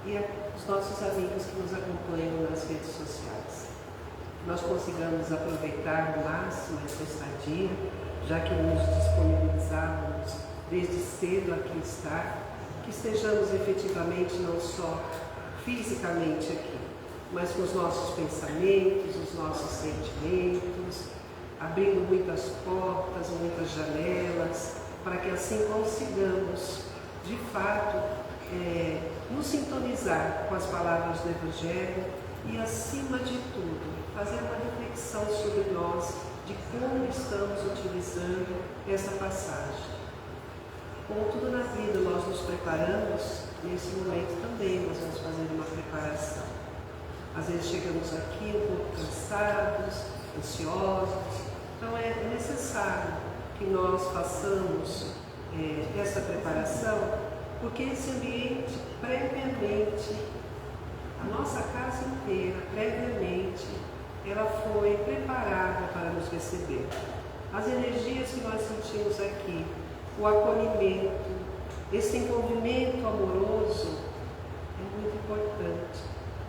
e os nossos amigos que nos acompanham nas redes sociais. Nós consigamos aproveitar ao máximo essa estadia, já que nos disponibilizávamos desde cedo aqui estar, que estejamos efetivamente não só fisicamente aqui, mas com os nossos pensamentos, os nossos sentimentos, abrindo muitas portas, muitas janelas, para que assim consigamos, de fato, nos sintonizar com as palavras do Evangelho e, acima de tudo, fazer uma reflexão sobre nós, de como estamos utilizando essa passagem. Como tudo na vida, nós nos preparamos, nesse momento também nós vamos fazer uma preparação. Às vezes chegamos aqui um pouco cansados, ansiosos, então é necessário que nós façamos essa preparação, porque esse ambiente, previamente, a nossa casa inteira, previamente, ela foi preparada para nos receber. As energias que nós sentimos aqui, o acolhimento, esse envolvimento amoroso é muito importante.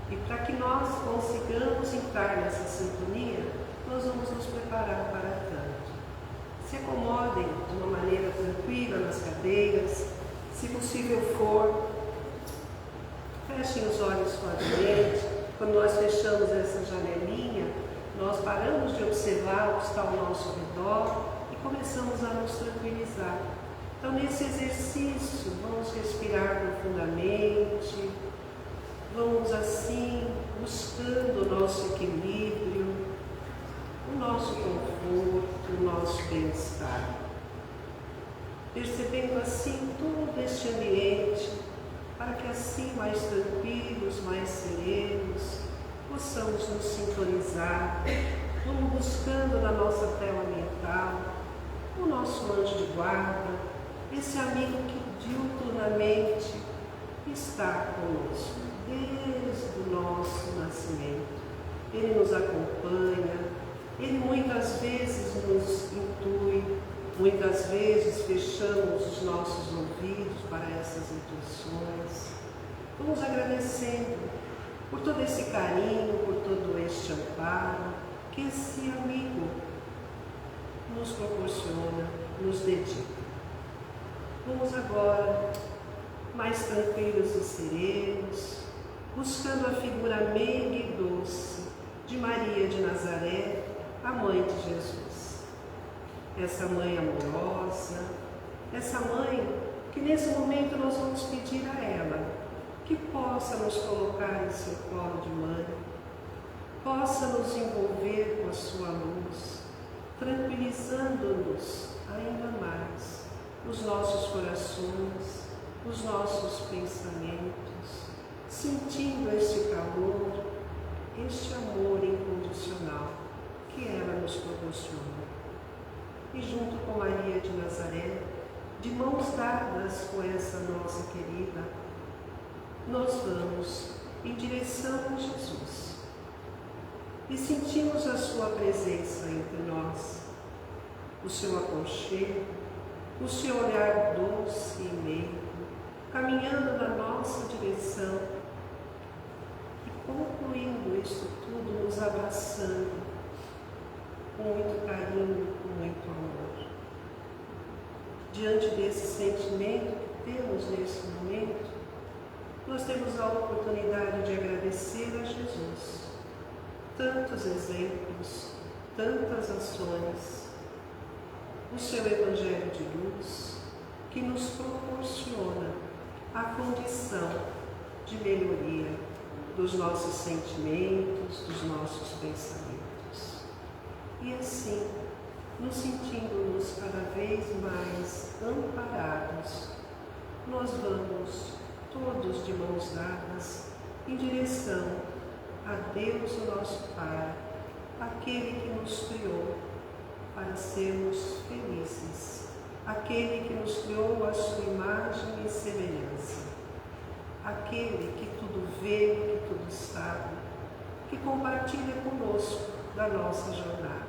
E para que nós consigamos entrar nessa sintonia, nós vamos nos preparar para tanto. Se acomodem de uma maneira tranquila nas cadeiras, se possível for, fechem os olhos suavemente. Quando nós fechamos essa janelinha, nós paramos de observar o que está ao nosso redor e começamos a nos tranquilizar. Então, nesse exercício, vamos respirar profundamente, vamos assim buscando o nosso equilíbrio, o nosso conforto, o nosso bem-estar. Percebendo assim todo este ambiente, para que assim, mais tranquilos, mais serenos, possamos nos sintonizar, vamos buscando na nossa tela mental o nosso anjo de guarda, esse amigo que diuturnamente está conosco, desde o nosso nascimento. Ele nos acompanha, ele muitas vezes nos intui, muitas vezes fechamos os nossos ouvidos para essas intuições. Vamos agradecendo por todo esse carinho, por todo este amparo que esse amigo nos proporciona, nos dedica. Vamos agora, mais tranquilos e serenos, buscando a figura meiga e doce de Maria de Nazaré, a mãe de Jesus. Essa mãe amorosa, essa mãe que nesse momento nós vamos pedir a ela que possa nos colocar em seu colo de mãe, possa nos envolver com a sua luz, tranquilizando-nos ainda mais os nossos corações, os nossos pensamentos, sentindo este calor, este amor incondicional que ela nos proporciona. E junto com Maria de Nazaré, de mãos dadas com essa nossa querida, nós vamos em direção a Jesus e sentimos a sua presença entre nós, o seu aconchego, o seu olhar doce e meigo, caminhando na nossa direção e concluindo isso tudo, nos abraçando com muito carinho, com muito amor. Diante desse sentimento que temos nesse momento, nós temos a oportunidade de agradecer a Jesus. Tantos exemplos, tantas ações, o seu Evangelho de luz, que nos proporciona a condição de melhoria dos nossos sentimentos, dos nossos pensamentos. E assim, nos sentindo-nos cada vez mais amparados, nós vamos todos de mãos dadas em direção a Deus, o nosso Pai, aquele que nos criou para sermos felizes, aquele que nos criou à sua imagem e semelhança, aquele que tudo vê, que tudo sabe, que compartilha conosco da nossa jornada,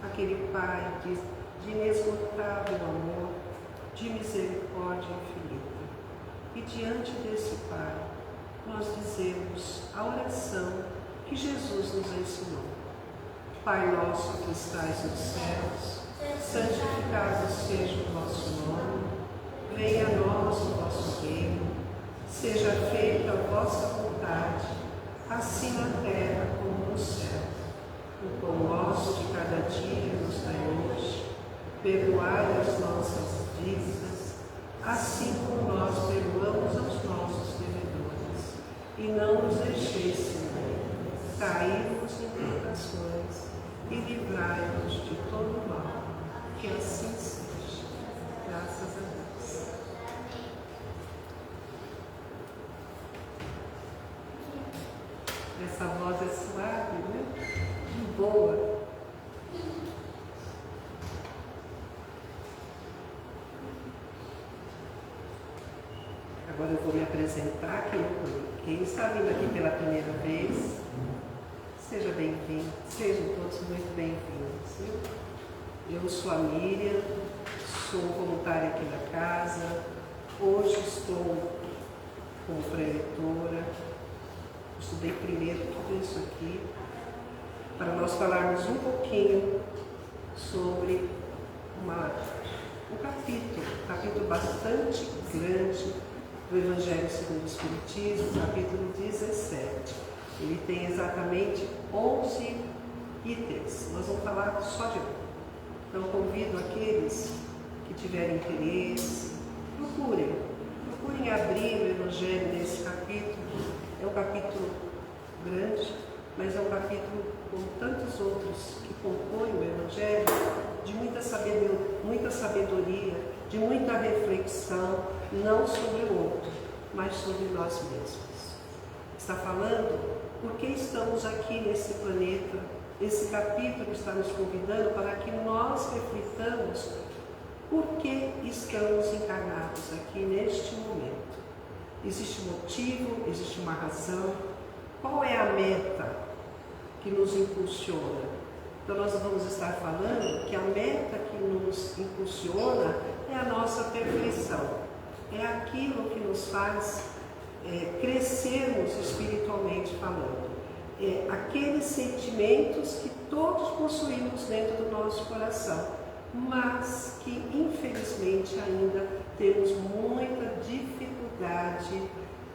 aquele Pai de inesgotável amor, de misericórdia infinita. E diante desse Pai, nós dizemos a oração que Jesus nos ensinou. Pai nosso que estais nos céus, santificado seja o vosso nome, venha a nós o vosso reino, seja feita a vossa vontade, assim na terra como no céu. O pão nosso de cada dia nos dai hoje, perdoai as nossas dívidas, assim como nós perdoamos aos nossos devedores, e não nos deixeis cairmos em tentações, e livrai-nos de todo mal, que assim seja. Graças a Deus. Essa voz é suave, né? Boa. Agora eu vou me apresentar. Quem está vindo aqui pela primeira vez, seja bem-vindo, sejam todos muito bem-vindos. Eu sou a Miriam, sou voluntária aqui na casa, hoje estou como preletora, estudei primeiro tudo isso aqui, para nós falarmos um pouquinho sobre um capítulo bastante grande do Evangelho segundo o Espiritismo, capítulo 17. Ele tem exatamente 11 itens. Nós vamos falar só de um. Então, convido aqueles que tiverem interesse, procurem abrir o Evangelho nesse capítulo. É um capítulo grande, mas é um capítulo, como tantos outros que compõem o Evangelho, de muita sabedoria, de muita reflexão, não sobre o outro, mas sobre nós mesmos. Está falando por que estamos aqui nesse planeta. Esse capítulo está nos convidando para que nós reflitamos por que estamos encarnados aqui neste momento. Existe um motivo, existe uma razão. Qual é a meta que nos impulsiona? Então nós vamos estar falando que a meta que nos impulsiona é a nossa perfeição. É aquilo que nos faz crescermos espiritualmente falando. Aqueles sentimentos que todos possuímos dentro do nosso coração, mas que infelizmente ainda temos muita dificuldade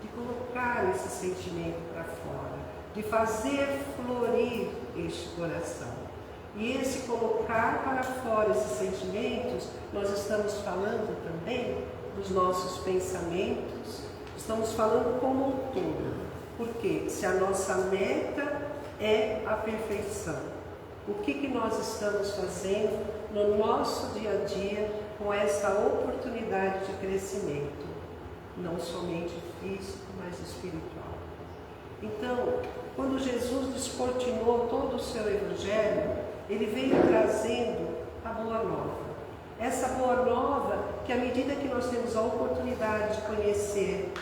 de colocar esse sentimento para fora, de fazer florir este coração. E esse colocar para fora esses sentimentos, nós estamos falando também dos nossos pensamentos, estamos falando como um todo. Porque se a nossa meta é a perfeição, o que nós estamos fazendo no nosso dia a dia com essa oportunidade de crescimento, não somente físico, mas espiritual? Então, quando Jesus descortinou todo o seu Evangelho, ele veio trazendo a Boa Nova. Essa Boa Nova que, à medida que nós temos a oportunidade de conhecer,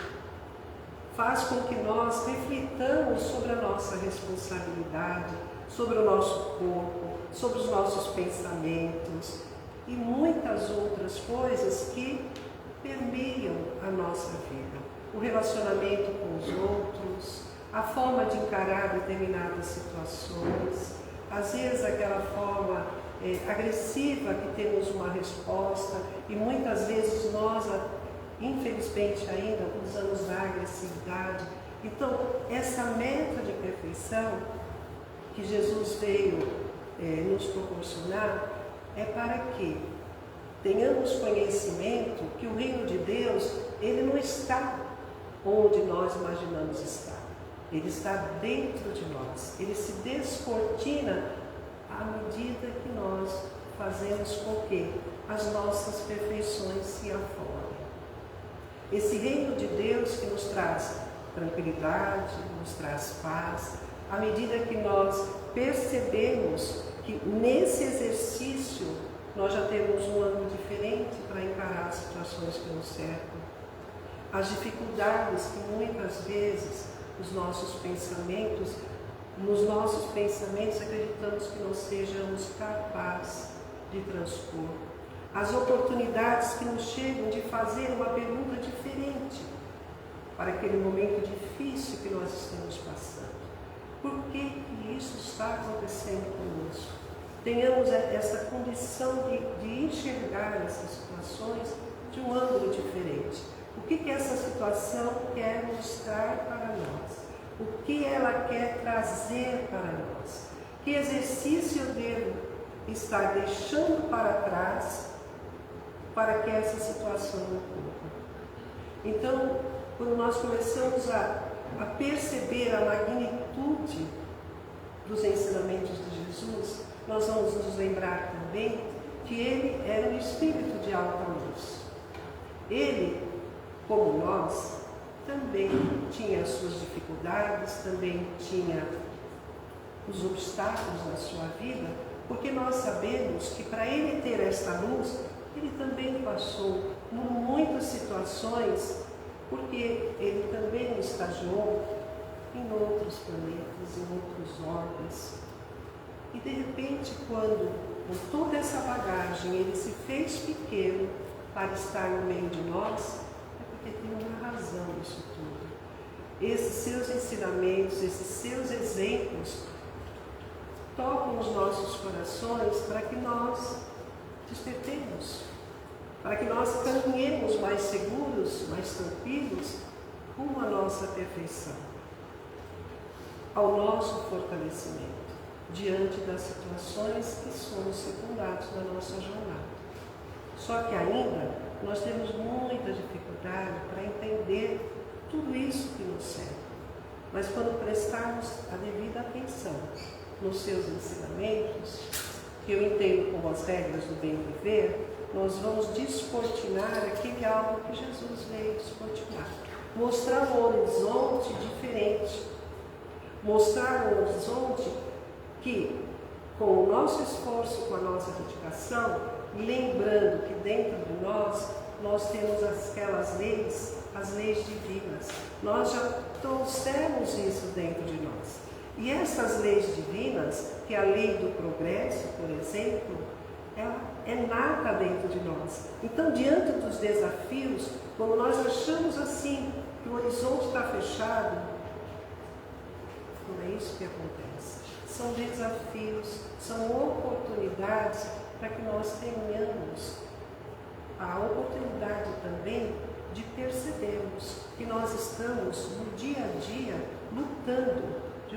faz com que nós reflitamos sobre a nossa responsabilidade, sobre o nosso corpo, sobre os nossos pensamentos e muitas outras coisas que permeiam a nossa vida. O relacionamento com os outros, a forma de encarar determinadas situações, às vezes aquela forma agressiva que temos uma resposta e muitas vezes nós, infelizmente ainda, usamos da agressividade. Então, essa meta de perfeição que Jesus veio nos proporcionar é para que tenhamos conhecimento que o reino de Deus, ele não está onde nós imaginamos estar. Ele está dentro de nós. Ele se descortina à medida que nós fazemos com que as nossas perfeições se aflorem. Esse reino de Deus que nos traz tranquilidade, nos traz paz, à medida que nós percebemos que nesse exercício nós já temos um ângulo diferente para encarar as situações que nos cercam. As dificuldades que muitas vezes nos nossos pensamentos acreditamos que não sejamos capazes de transpor. As oportunidades que nos chegam de fazer uma pergunta diferente para aquele momento difícil que nós estamos passando. Por que isso está acontecendo conosco? Tenhamos essa condição de enxergar essas situações de um ângulo diferente. O que essa situação quer mostrar para nós? O que ela quer trazer para nós? Que exercício eu devo estar deixando para trás para que essa situação ocorra? Então, quando nós começamos a perceber a magnitude dos ensinamentos de Jesus, nós vamos nos lembrar também que ele era um espírito de alta luz. Ele, como nós, também tinha as suas dificuldades, também tinha os obstáculos na sua vida, porque nós sabemos que para ele ter esta luz, ele também passou por muitas situações, porque ele também estagiou em outros planetas, em outros orbes. E de repente, quando com toda essa bagagem ele se fez pequeno para estar no meio de nós, é porque tem uma razão nisso tudo. Esses seus ensinamentos, esses seus exemplos tocam os nossos corações para que nós despertemos, para que nós caminhemos mais seguros, mais tranquilos, rumo à nossa perfeição, ao nosso fortalecimento, diante das situações que somos secundados na nossa jornada. Só que ainda nós temos muita dificuldade para entender tudo isso que nos serve. Mas quando prestarmos a devida atenção nos seus ensinamentos, que eu entendo como as regras do bem viver, nós vamos descortinar aquele algo que Jesus veio descortinar. Mostrar um horizonte diferente. Mostrar um horizonte que, com o nosso esforço, com a nossa dedicação, lembrando que dentro de nós temos aquelas leis, as leis divinas. Nós já trouxemos isso dentro de nós. E essas leis divinas, que é a lei do progresso, por exemplo, ela é nata dentro de nós. Então, diante dos desafios, quando nós achamos assim que o horizonte está fechado, não é isso que acontece. São desafios, são oportunidades para que nós tenhamos a oportunidade também de percebermos que nós estamos no dia a dia lutando de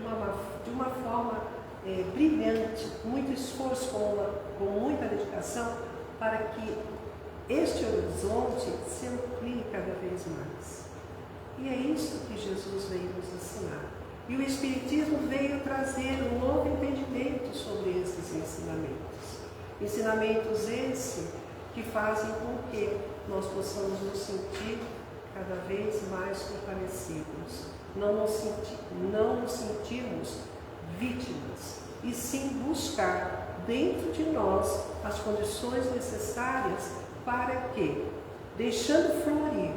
uma forma brilhante, muito esforço, com muita dedicação, para que este horizonte se amplie cada vez mais. E é isso que Jesus veio nos ensinar. E o Espiritismo veio trazer um novo entendimento sobre esses ensinamentos. Ensinamentos esses que fazem com que nós possamos nos sentir cada vez mais fortalecidos. Não nos sentirmos vítimas, e sim buscar dentro de nós as condições necessárias para que, deixando florir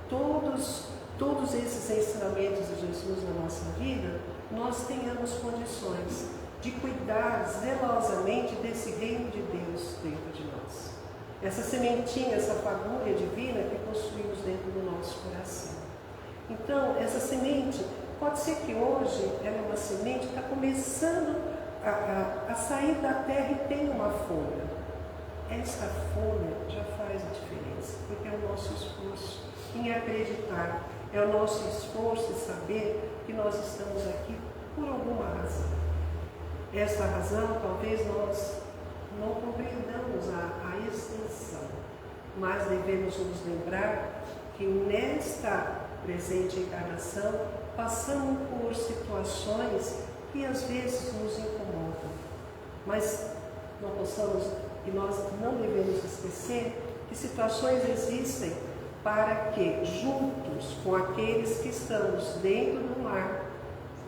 todos esses ensinamentos de Jesus na nossa vida, nós tenhamos condições de cuidar zelosamente desse reino de Deus dentro de nós. Essa sementinha, essa fagulha divina que possuímos dentro do nosso coração. Então, essa semente, pode ser que hoje ela é uma semente que está começando a sair da terra e tem uma folha. Essa folha já faz a diferença, porque é o nosso esforço em acreditar, é o nosso esforço em saber que nós estamos aqui por alguma razão. Essa razão, talvez nós não compreendamos a extensão, mas devemos nos lembrar que nesta presente encarnação passamos por situações que às vezes nos incomodam, mas nós não devemos esquecer que situações existem para que, juntos com aqueles que estamos dentro do lar,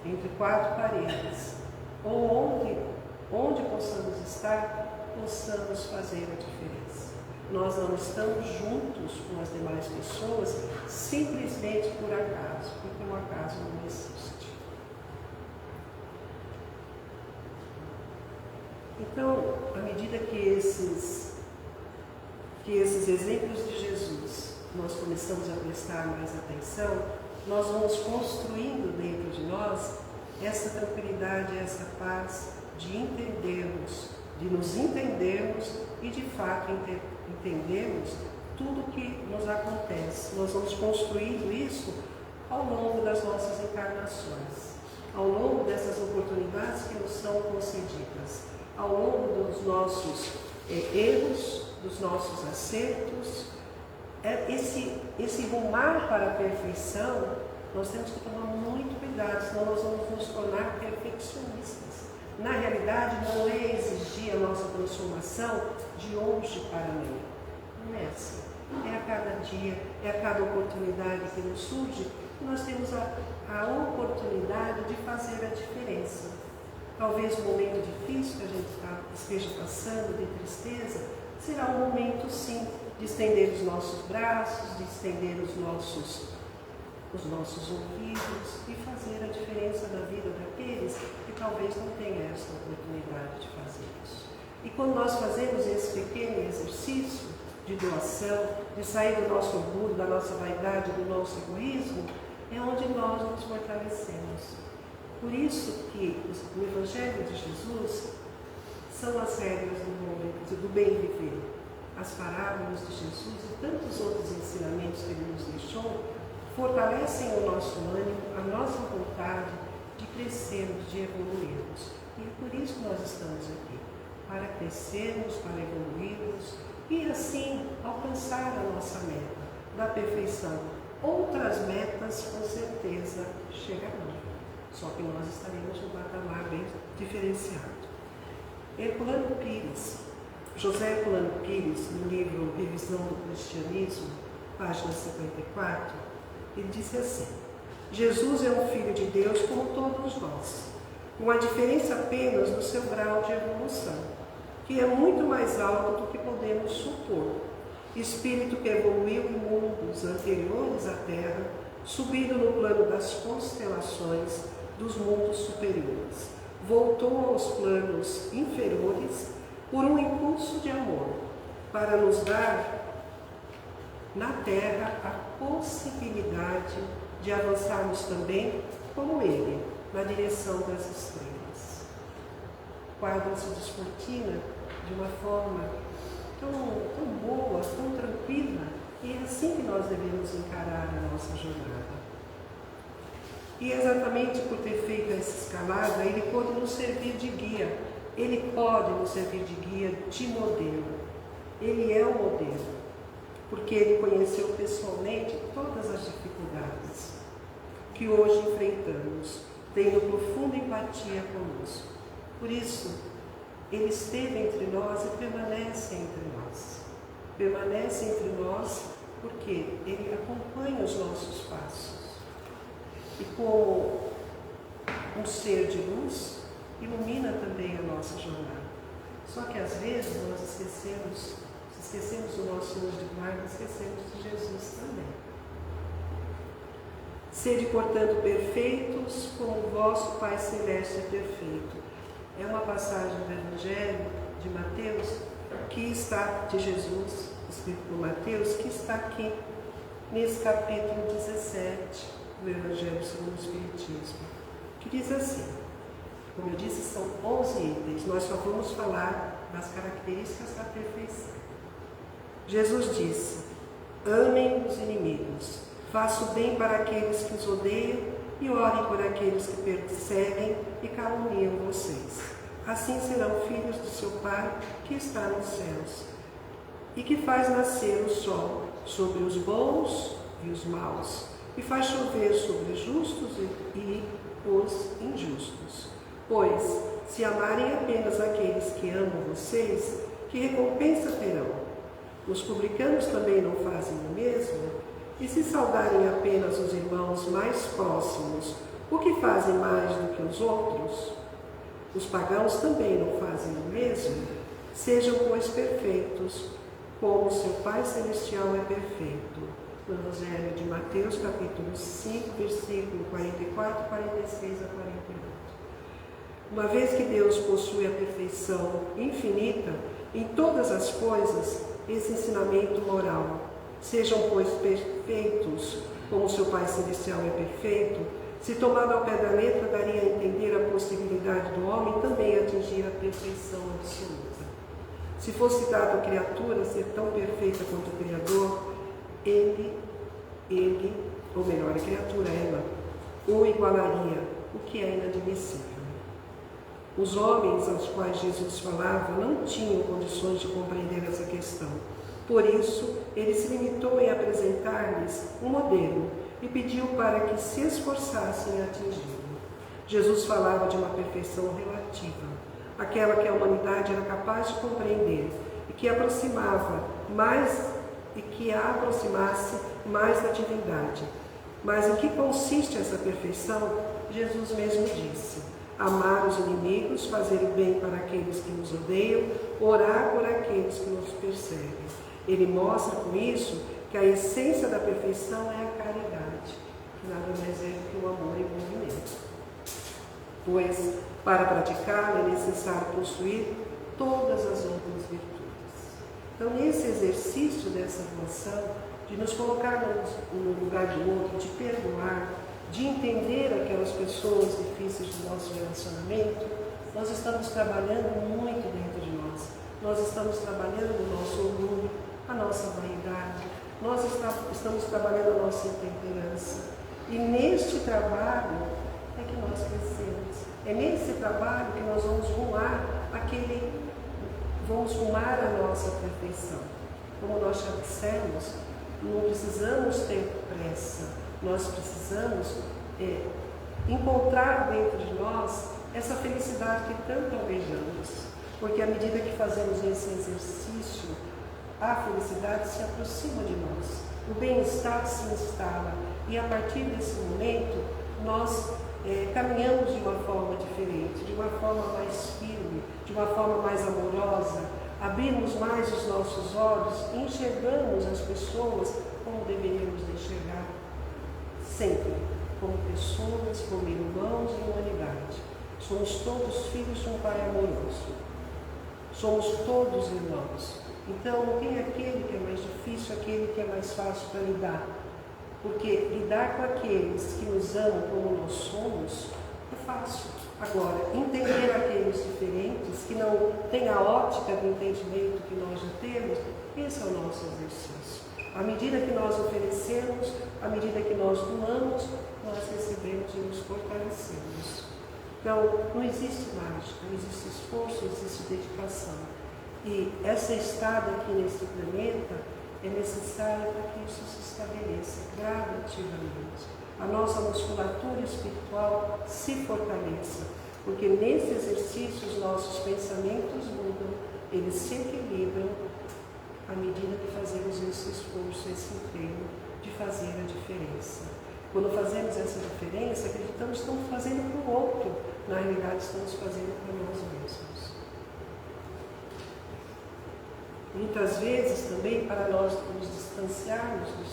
entre quatro paredes, ou onde possamos estar, possamos fazer a diferença. Nós não estamos juntos com as demais pessoas simplesmente por acaso, porque o acaso não existe. Então, à medida que esses exemplos de Jesus nós começamos a prestar mais atenção, nós vamos construindo dentro de nós essa tranquilidade, essa paz de entendermos, de nos entendermos e de fato entendermos tudo o que nos acontece. Nós vamos construindo isso ao longo das nossas encarnações, ao longo dessas oportunidades que nos são concedidas, ao longo dos nossos erros, dos nossos acertos. Esse rumar para a perfeição, nós temos que tomar muito cuidado, senão nós vamos nos tornar perfeccionistas. Na realidade, não é exigir a nossa transformação de hoje para amanhã. Não é assim. É a cada dia, é a cada oportunidade que nos surge, que nós temos a oportunidade de fazer a diferença. Talvez o momento difícil que a gente esteja passando, de tristeza, será um momento, sim, de estender os nossos braços, de estender os nossos ouvidos e fazer a diferença na vida daqueles que talvez não tenham essa oportunidade de fazer isso. E quando nós fazemos esse pequeno exercício de doação, de sair do nosso orgulho, da nossa vaidade, do nosso egoísmo, é onde nós nos fortalecemos. Por isso que o Evangelho de Jesus são as regras do bem viver. As parábolas de Jesus e tantos outros ensinamentos que Ele nos deixou fortalecem o nosso ânimo, a nossa vontade de crescermos, de evoluirmos. E é por isso que nós estamos aqui, para crescermos, para evoluirmos e assim alcançar a nossa meta da perfeição. Outras metas com certeza chegarão, só que nós estaremos num patamar bem diferenciado. Herculano Pires, José Herculano Pires, no livro Revisão do Cristianismo, página 54, ele disse assim: Jesus é um Filho de Deus como todos nós, com a diferença apenas do seu grau de evolução, que é muito mais alto do que podemos supor. Espírito que evoluiu em mundos anteriores à Terra, subindo no plano das constelações dos mundos superiores, voltou aos planos inferiores por um impulso de amor, para nos dar na Terra a possibilidade de avançarmos também, como Ele, na direção das estrelas. O quadro se descortina de uma forma tão boa, tão tranquila, e é assim que nós devemos encarar a nossa jornada. E exatamente por ter feito essa escalada, Ele pode nos servir de guia. Ele pode nos servir de guia, de modelo. Ele é o modelo, porque Ele conheceu pessoalmente todas as dificuldades que hoje enfrentamos, tendo profunda empatia conosco. Por isso, Ele esteve entre nós e permanece entre nós. Permanece entre nós porque Ele acompanha os nossos passos. E como um ser de luz, ilumina também a nossa jornada. Só que às vezes nós esquecemos do nosso anjo de guarda, esquecemos de Jesus também. Sede, portanto, perfeitos, como o vosso Pai Celeste é perfeito. É uma passagem do Evangelho de Mateus, de Jesus, escrito por Mateus, que está aqui nesse capítulo 17 do Evangelho segundo o Espiritismo, que diz assim, como eu disse, são 11 itens, nós só vamos falar das características da perfeição. Jesus disse: amem os inimigos, façam o bem para aqueles que os odeiam e orem por aqueles que perseguem e caluniam vocês. Assim serão filhos do seu Pai que está nos céus, e que faz nascer o sol sobre os bons e os maus, e faz chover sobre os justos e os injustos. Pois, se amarem apenas aqueles que amam vocês, que recompensa terão? Os publicanos também não fazem o mesmo? E se saudarem apenas os irmãos mais próximos, o que fazem mais do que os outros? Os pagãos também não fazem o mesmo? Sejam, pois, perfeitos, como seu Pai Celestial é perfeito. No Evangelho de Mateus, capítulo 5, versículo 44, 46 a 48. Uma vez que Deus possui a perfeição infinita em todas as coisas, esse ensinamento moral Sejam, pois, perfeitos, como seu Pai Celestial é perfeito. Se tomado ao pé da letra, daria a entender a possibilidade do homem também atingir a perfeição absoluta. Se fosse dado à criatura ser tão perfeita quanto o Criador, ou melhor, a criatura, ela, o igualaria, o que é inadmissível. Os homens aos quais Jesus falava não tinham condições de compreender essa questão. Por isso, ele se limitou em apresentar-lhes um modelo e pediu para que se esforçassem em atingi-lo. Jesus falava de uma perfeição relativa, aquela que a humanidade era capaz de compreender e que a aproximasse mais da divindade. Mas em que consiste essa perfeição? Jesus mesmo disse: amar os inimigos, fazer o bem para aqueles que nos odeiam, orar por aqueles que nos perseguem. Ele mostra com isso que a essência da perfeição é a caridade, que nada mais é do que o amor em movimento. Pois, para praticá-la é necessário possuir todas as outras virtudes. Então, nesse exercício dessa relação, de nos colocar no lugar do outro, de perdoar, de entender aquelas pessoas difíceis do nosso relacionamento, nós estamos trabalhando muito dentro de nós. Nós estamos trabalhando o nosso orgulho, a nossa vaidade, nós estamos trabalhando a nossa intemperança. E neste trabalho é que nós crescemos. É nesse trabalho que nós vamos rumar a nossa perfeição. Como nós já dissemos, não precisamos ter pressa, nós precisamos encontrar dentro de nós essa felicidade que tanto almejamos, porque à medida que fazemos esse exercício, a felicidade se aproxima de nós, o bem-estar se instala e a partir desse momento nós caminhamos de uma forma diferente, de uma forma mais firme, de uma forma mais amorosa, abrimos mais os nossos olhos e enxergamos as pessoas como deveríamos enxergar sempre, como pessoas, como irmãos em humanidade. Somos todos filhos de um Pai amoroso. Somos todos irmãos. Então, não tem aquele que é mais difícil, aquele que é mais fácil para lidar. Porque lidar com aqueles que nos amam como nós somos é fácil. Agora, entender aqueles diferentes, que não têm a ótica do entendimento que nós já temos, esse é o nosso exercício. À medida que nós oferecemos, à medida que nós doamos, nós recebemos e nos fortalecemos. Então, não existe mágica, não existe esforço, existe dedicação. E essa estada aqui nesse planeta é necessária para que isso se estabeleça gradativamente. A nossa musculatura espiritual se fortaleça, porque nesse exercício os nossos pensamentos mudam, eles se equilibram à medida que fazemos esse esforço, esse empenho de fazer a diferença. Quando fazemos essa diferença, acreditamos que estamos fazendo para o outro, na realidade estamos fazendo para nós mesmos. Muitas vezes também, para nós nos distanciarmos do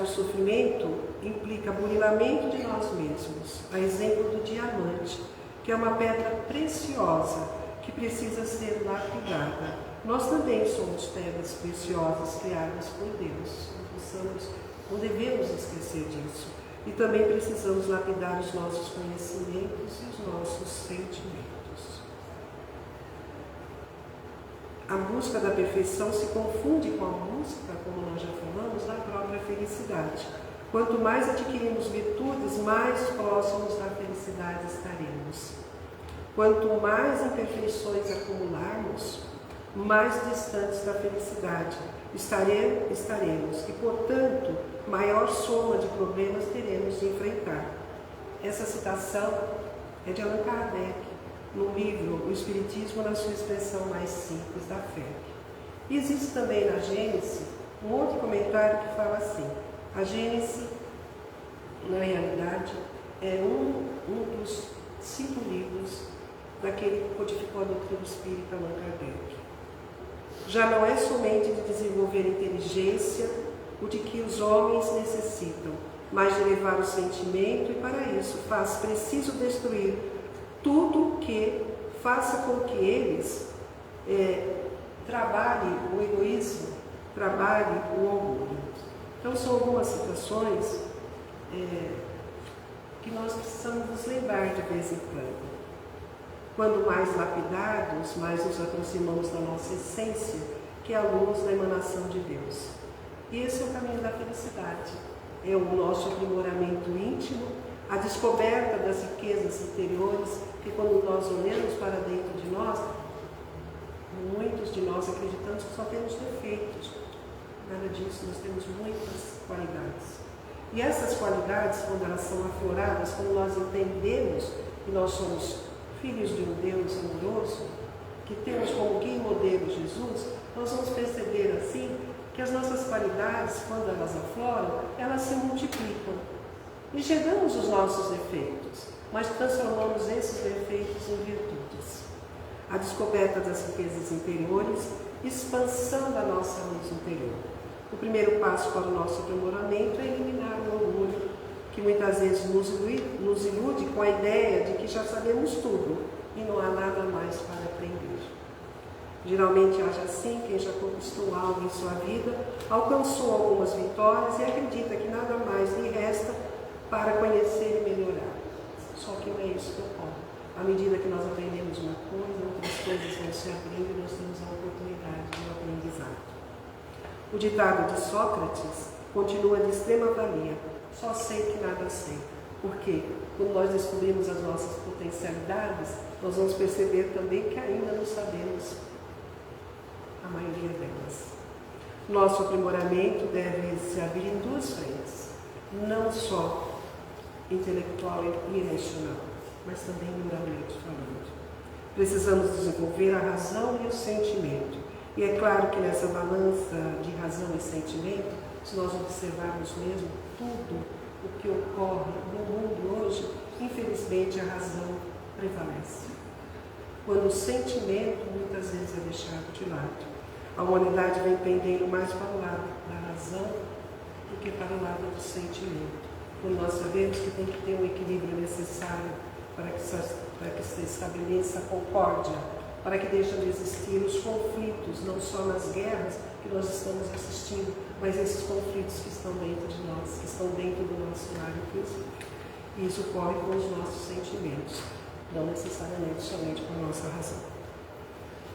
sofrimento, implica burilamento de nós mesmos, a exemplo do diamante, que é uma pedra preciosa que precisa ser lapidada. Nós também somos pedras preciosas criadas por Deus. Não devemos esquecer disso. E também precisamos lapidar os nossos conhecimentos e os nossos sentimentos. A busca da perfeição se confunde com a busca, como nós já falamos, da própria felicidade. Quanto mais adquirimos virtudes, mais próximos da felicidade estaremos. Quanto mais imperfeições acumularmos, mais distantes da felicidade estaremos e, portanto, maior soma de problemas teremos de enfrentar. Essa citação é de Allan Kardec, no livro O Espiritismo na sua expressão mais simples da fé. E existe também na Gênese um outro comentário que fala assim: a Gênese, na realidade, é um dos 5 livros daquele que codificou a doutrina espírita, Allan Kardec. Já não é somente de desenvolver inteligência o de que os homens necessitam, mas de elevar o sentimento, e para isso faz preciso destruir tudo que faça com que eles trabalhe o egoísmo, trabalhe o orgulho. Então são algumas situações que nós precisamos nos lembrar de vez em quando. Quando mais lapidados, mais nos aproximamos da nossa essência, que é a luz da emanação de Deus. E esse é o caminho da felicidade. É o nosso aprimoramento íntimo, a descoberta das riquezas interiores, que quando nós olhamos para dentro de nós, muitos de nós acreditamos que só temos defeitos. Nada disso, nós temos muitas qualidades. E essas qualidades, quando elas são afloradas, quando nós entendemos que nós somos filhos de um Deus amoroso, que temos como guia e modelo Jesus, nós vamos perceber assim que as nossas qualidades, quando elas afloram, elas se multiplicam. Enxergamos os nossos defeitos, mas transformamos esses defeitos em virtudes. A descoberta das riquezas interiores, expansão da nossa luz interior. O primeiro passo para o nosso aprimoramento é eliminar o orgulho, que muitas vezes nos ilude com a ideia de que já sabemos tudo e não há nada mais para aprender. Geralmente age assim quem já conquistou algo em sua vida, alcançou algumas vitórias e acredita que nada mais lhe resta para conhecer e melhorar. Só que não é isso que ocorre. À medida que nós aprendemos uma coisa, outras coisas vão se abrindo e nós temos a oportunidade de um aprendizado. O ditado de Sócrates continua de extrema valia: só sei que nada sei. Porque quando nós descobrimos as nossas potencialidades, nós vamos perceber também que ainda não sabemos a maioria delas. Nosso aprimoramento deve se abrir em duas frentes, não só intelectual e emocional, mas também moralmente falando. Precisamos desenvolver a razão e o sentimento. E é claro que nessa balança de razão e sentimento, se nós observarmos mesmo tudo o que ocorre no mundo hoje, infelizmente a razão prevalece. Quando o sentimento muitas vezes é deixado de lado. A humanidade vem pendendo mais para o lado da razão do que para o lado do sentimento. Quando nós sabemos que tem que ter um equilíbrio necessário para que se estabeleça a concórdia, para que deixem de existir os conflitos, não só nas guerras que nós estamos assistindo, mas esses conflitos que estão dentro de nós, que estão dentro do nosso lar, inclusive. E isso ocorre com os nossos sentimentos, não necessariamente somente com a nossa razão.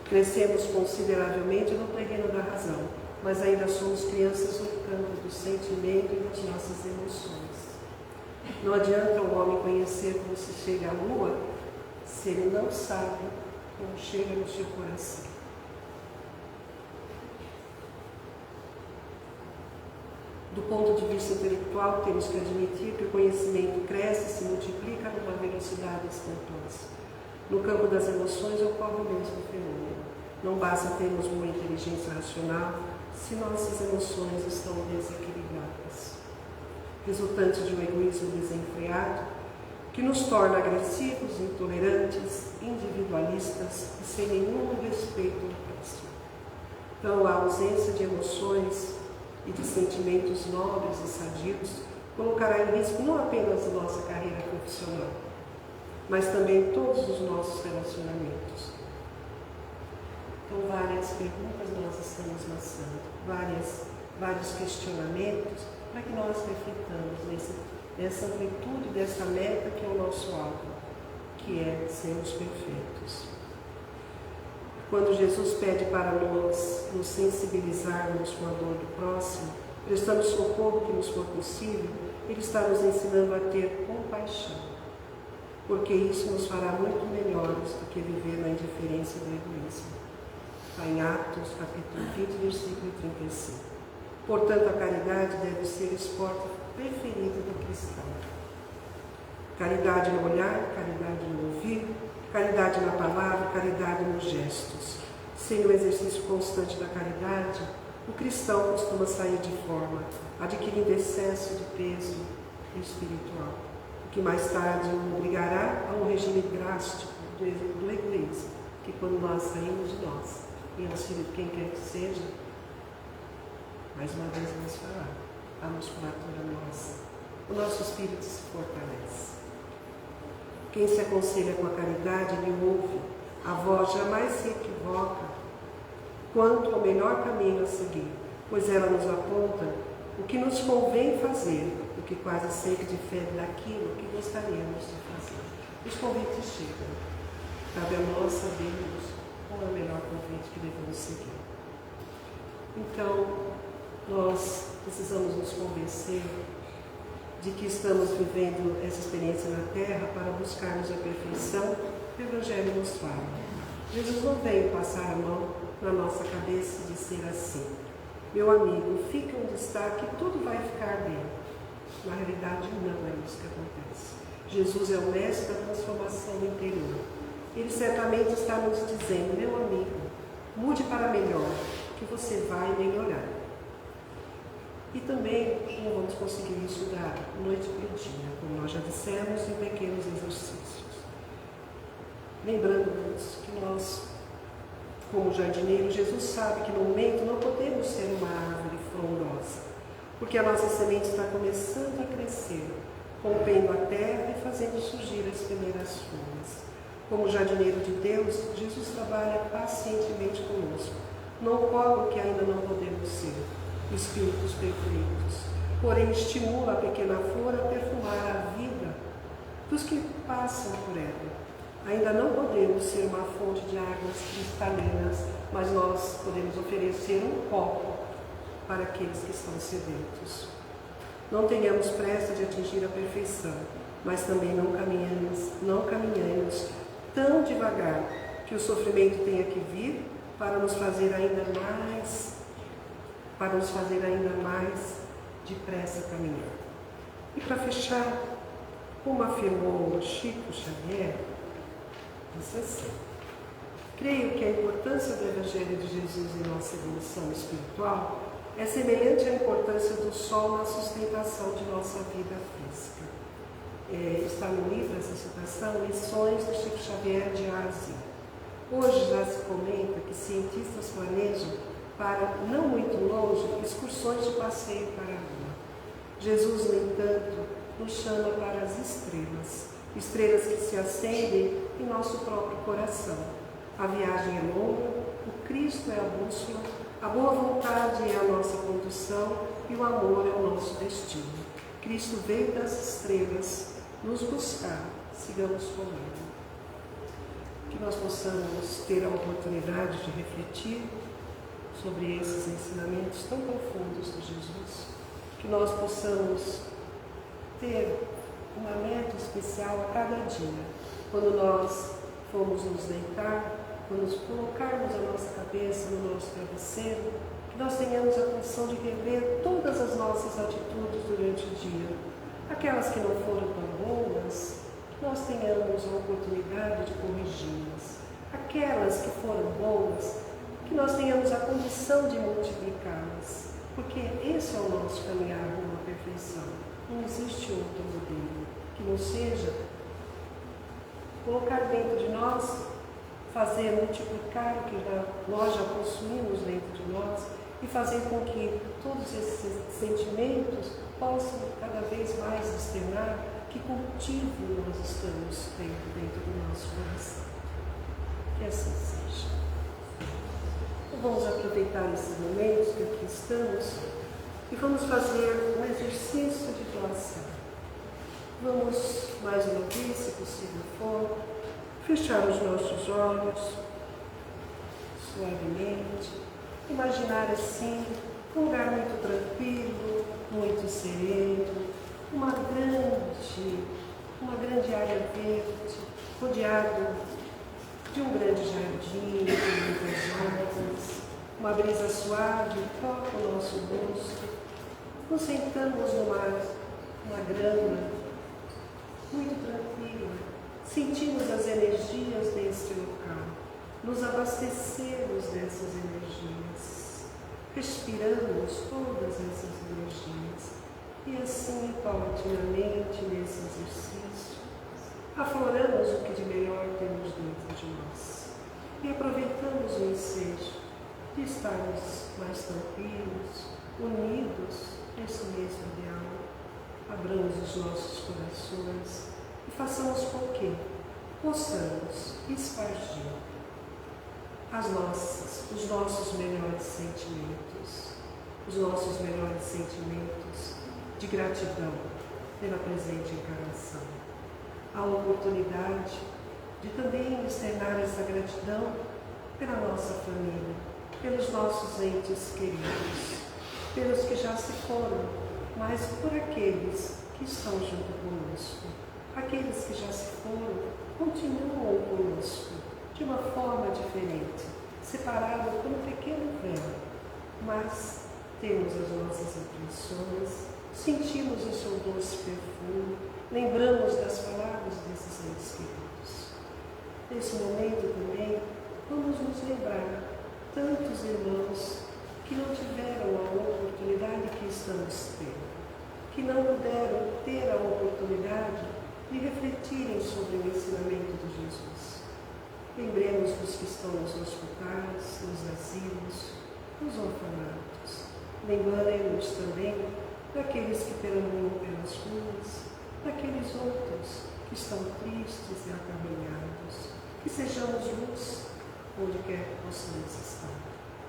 Crescemos consideravelmente no terreno da razão, mas ainda somos crianças no campo do sentimento e das nossas emoções. Não adianta o homem conhecer como se chega à lua, se ele não sabe como chega no seu coração. Do ponto de vista intelectual, temos que admitir que o conhecimento cresce e se multiplica numa velocidade espantosa. No campo das emoções ocorre o mesmo fenômeno. Não basta termos uma inteligência racional se nossas emoções estão desequilibradas, resultante de um egoísmo desenfreado que nos torna agressivos, intolerantes, individualistas e sem nenhum respeito ao próximo. Então, a ausência de emoções e de sentimentos nobres e sadios colocará em risco não apenas a nossa carreira profissional, mas também todos os nossos relacionamentos. Então, várias perguntas nós estamos lançando, vários questionamentos para que nós reflitamos nessa amplitude dessa meta que é o nosso alvo, que é sermos perfeitos. Quando Jesus pede para nós nos sensibilizarmos com a dor do próximo, prestando socorro que nos for possível, Ele está nos ensinando a ter compaixão, porque isso nos fará muito melhores do que viver na indiferença do egoísmo. Está em Atos, capítulo 20, versículo 35. Portanto, a caridade deve ser o esporte preferido do cristão. Caridade no olhar, caridade no ouvir, caridade na palavra, caridade nos gestos. Sem o exercício constante da caridade, o cristão costuma sair de forma, adquirindo excesso de peso espiritual, o que mais tarde o obrigará a um regime drástico do egoísmo, que quando nós saímos de nós e auxílio de quem quer que seja, mais uma vez vamos falar, a musculatura nossa, o nosso espírito se fortalece. Quem se aconselha com a caridade, ele ouve, a voz jamais se equivoca quanto ao melhor caminho a seguir, pois ela nos aponta o que nos convém fazer, o que quase sempre difere daquilo que gostaríamos de fazer. Os convites chegam. Cabe a nós sabermos qual é o melhor convite que devemos seguir. Então, nós precisamos nos convencer de que estamos vivendo essa experiência na Terra para buscarmos a perfeição que o Evangelho nos fala. Jesus não veio passar a mão na nossa cabeça e dizer assim: meu amigo, fica onde está que tudo vai ficar bem. Na realidade, não é isso que acontece. Jesus é o mestre da transformação interior. Ele certamente está nos dizendo: meu amigo, mude para melhor, que você vai melhorar. E também não vamos conseguir isso da noite para o dia, como nós já dissemos, em pequenos exercícios. Lembrando-nos que nós, como jardineiros, Jesus sabe que no momento não podemos ser uma árvore frondosa, porque a nossa semente está começando a crescer, rompendo a terra e fazendo surgir as primeiras folhas. Como jardineiro de Deus, Jesus trabalha pacientemente conosco. Não cobra o que ainda não podemos ser, espíritos perfeitos, porém estimula a pequena flor a perfumar a vida dos que passam por ela. Ainda não podemos ser uma fonte de águas cristalinas, mas nós podemos oferecer um copo para aqueles que estão sedentos. Não tenhamos pressa de atingir a perfeição, mas também não caminhamos tão devagar que o sofrimento tenha que vir para nos fazer ainda mais depressa caminhar. E para fechar, como afirmou Chico Xavier, disse assim: creio que a importância do Evangelho de Jesus em nossa evolução espiritual é semelhante à importância do sol na sustentação de nossa vida física. Está no livro essa citação, Lições do Chico Xavier de Arzi. Hoje já se comenta que cientistas planejam, para não muito longe, excursões de passeio para a Lua. Jesus, no entanto, nos chama para as estrelas, estrelas que se acendem em nosso próprio coração. A viagem é longa, o Cristo é a bússola, a boa vontade é a nossa condução e o amor é o nosso destino. Cristo veio das estrelas nos buscar, sigamos com Ele. Que nós possamos ter a oportunidade de refletir sobre esses ensinamentos tão profundos de Jesus, que nós possamos ter uma meta especial a cada dia, quando nós formos nos deitar, quando nos colocarmos a nossa cabeça no nosso travesseiro, que nós tenhamos a condição de rever todas as nossas atitudes durante o dia, aquelas que não foram tão boas, que nós tenhamos a oportunidade de corrigi-las, aquelas que foram boas, que nós tenhamos a condição de multiplicá-las, porque esse é o nosso caminhar rumo à perfeição. Não existe outro modelo que não seja colocar dentro de nós, fazer multiplicar o que nós já possuímos dentro de nós e fazer com que todos esses sentimentos possam cada vez mais externar que cultivo nós estamos tendo dentro do nosso coração. Que assim seja. Vamos aproveitar esses momentos que aqui estamos e vamos fazer um exercício de doação. Vamos, mais uma vez, se possível for, fechar os nossos olhos suavemente, imaginar assim um lugar muito tranquilo, muito sereno, uma grande área verde, rodeado de um grande jardim, de muitas árvores, uma brisa suave toca o nosso rosto, nos sentamos numa grama muito tranquila, sentimos as energias deste local, nos abastecemos dessas energias, respiramos todas essas energias e assim, paulatinamente, nesse exercício, afloramos o que de melhor temos dentro de nós e aproveitamos o ensejo de estarmos mais tranquilos, unidos nesse mesmo ideal. Abramos os nossos corações e façamos com que possamos espargir os nossos melhores sentimentos, de gratidão pela presente encarnação. A oportunidade de também externar essa gratidão pela nossa família, pelos nossos entes queridos, pelos que já se foram, mas por aqueles que estão junto conosco. Aqueles que já se foram continuam conosco, de uma forma diferente, separado por um pequeno véu, mas temos as nossas impressões, sentimos o seu doce perfume, lembramos das palavras desses entes queridos. Nesse momento também, vamos nos lembrar tantos irmãos que não tiveram a oportunidade que estamos tendo, que não puderam ter a oportunidade de refletirem sobre o ensinamento de Jesus. Lembremos dos que estão nos hospitais, nos asilos, nos orfanatos. Lembremos também daqueles que perambulam pelas ruas, daqueles outros que estão tristes e acabrunhados. Que sejamos luz onde quer que possamos estar.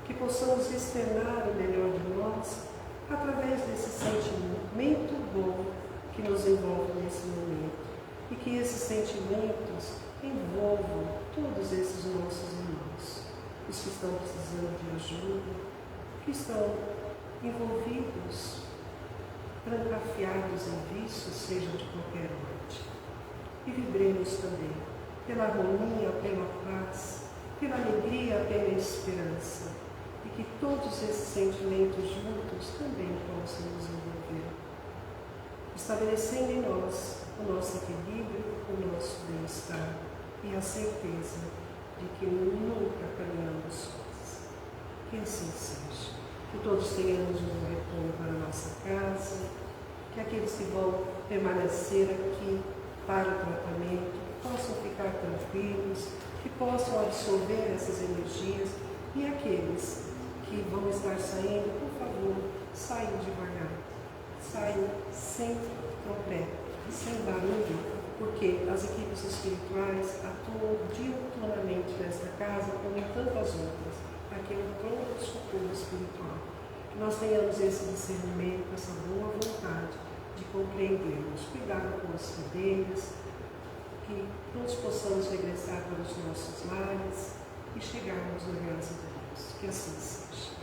Que possamos externar o melhor de nós através desse sentimento bom que nos envolve nesse momento. E que esses sentimentos envolvam todos esses nossos irmãos, os que estão precisando de ajuda, que estão envolvidos, trancafiados em vícios, seja de qualquer ordem. E vibremos também pela harmonia, pela paz, pela alegria, pela esperança, e que todos esses sentimentos juntos também possam nos envolver, estabelecendo em nós o nosso equilíbrio, o nosso bem-estar e a certeza de que nunca caminhamos sós. Que assim seja. Que todos tenhamos um retorno para a nossa casa, que aqueles que vão permanecer aqui para o tratamento possam ficar tranquilos, que possam absorver essas energias, e aqueles que vão estar saindo, por favor, saiam devagar, saiam sem tropeço, sem barulho, porque as equipes espirituais atuam diuturnamente nesta casa, como em tantas outras. Aqui é um trono de socorro espiritual. Que nós tenhamos esse discernimento, essa boa vontade de compreendermos, cuidado com as fideiras, que todos possamos regressar para os nossos lares e chegarmos na graça de Deus. Que assim seja.